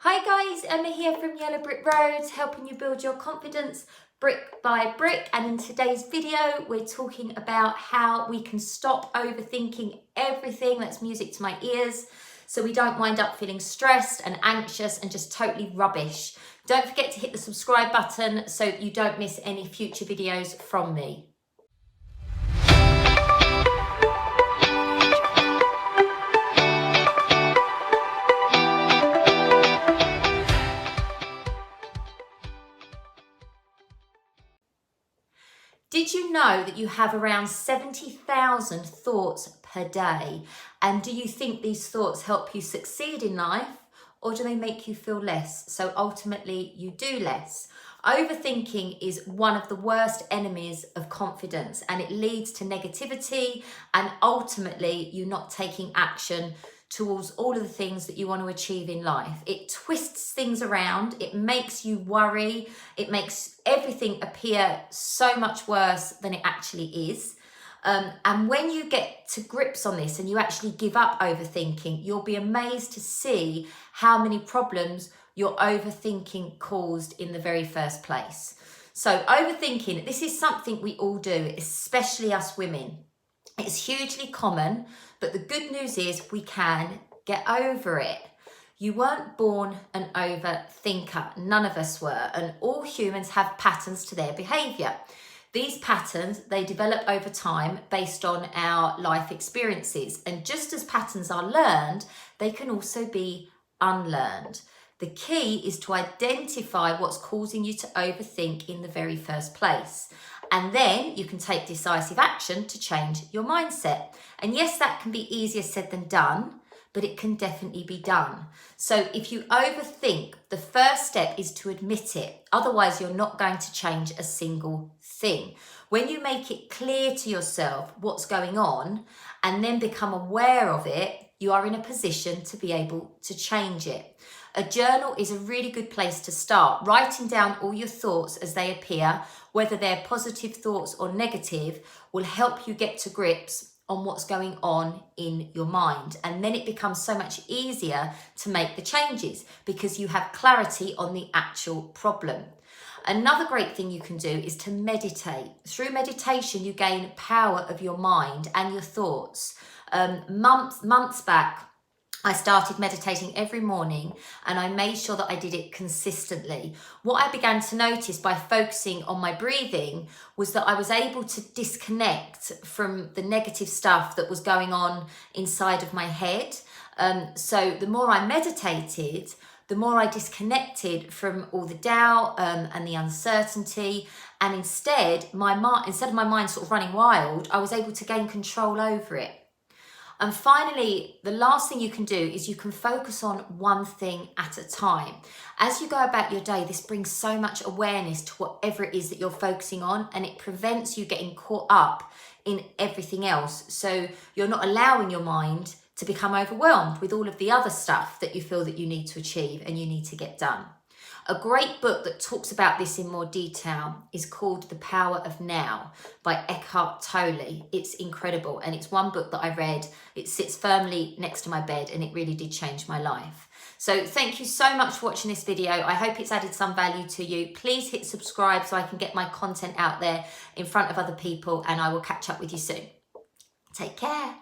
Hi guys, Emma here from Yellow Brick Roads, helping you build your confidence brick by brick. And in today's video, we're talking about how we can stop overthinking everything. That's music to my ears, so we don't wind up feeling stressed and anxious and just totally rubbish. Don't forget to hit the subscribe button so you don't miss any future videos from me. Did you know that you have around 70,000 thoughts per day? And do you think these thoughts help you succeed in life, or do they make you feel less? So ultimately you do less. Overthinking is one of the worst enemies of confidence, and it leads to negativity and ultimately you not taking action towards all of the things that you want to achieve in life. It twists things around, it makes you worry, it makes everything appear so much worse than it actually is. And when you get to grips on this and you actually give up overthinking, you'll be amazed to see how many problems your overthinking caused in the very first place. So overthinking, this is something we all do, especially us women. It's hugely common, but the good news is we can get over it. You weren't born an overthinker. None of us were, and all humans have patterns to their behavior. These patterns, they develop over time based on our life experiences. And just as patterns are learned, they can also be unlearned. The key is to identify what's causing you to overthink in the very first place. And then you can take decisive action to change your mindset. And yes, that can be easier said than done, but it can definitely be done. So if you overthink, the first step is to admit it. Otherwise, you're not going to change a single thing. When you make it clear to yourself what's going on and then become aware of it, you are in a position to be able to change it. A journal is a really good place to start. Writing down all your thoughts as they appear, whether they're positive thoughts or negative, will help you get to grips on what's going on in your mind. And then it becomes so much easier to make the changes because you have clarity on the actual problem. Another great thing you can do is to meditate. Through meditation, you gain power of your mind and your thoughts. Months back, I started meditating every morning and I made sure that I did it consistently. What I began to notice by focusing on my breathing was that I was able to disconnect from the negative stuff that was going on inside of my head. So the more I meditated, the more I disconnected from all the doubt and the uncertainty. And instead of my mind sort of running wild, I was able to gain control over it. And finally, the last thing you can do is you can focus on one thing at a time. As you go about your day, this brings so much awareness to whatever it is that you're focusing on, and it prevents you getting caught up in everything else. So you're not allowing your mind to become overwhelmed with all of the other stuff that you feel that you need to achieve and you need to get done. A great book that talks about this in more detail is called The Power of Now by Eckhart Tolle. It's incredible, and it's one book that I read. It sits firmly next to my bed and it really did change my life. So thank you so much for watching this video. I hope it's added some value to you. Please hit subscribe so I can get my content out there in front of other people, and I will catch up with you soon. Take care.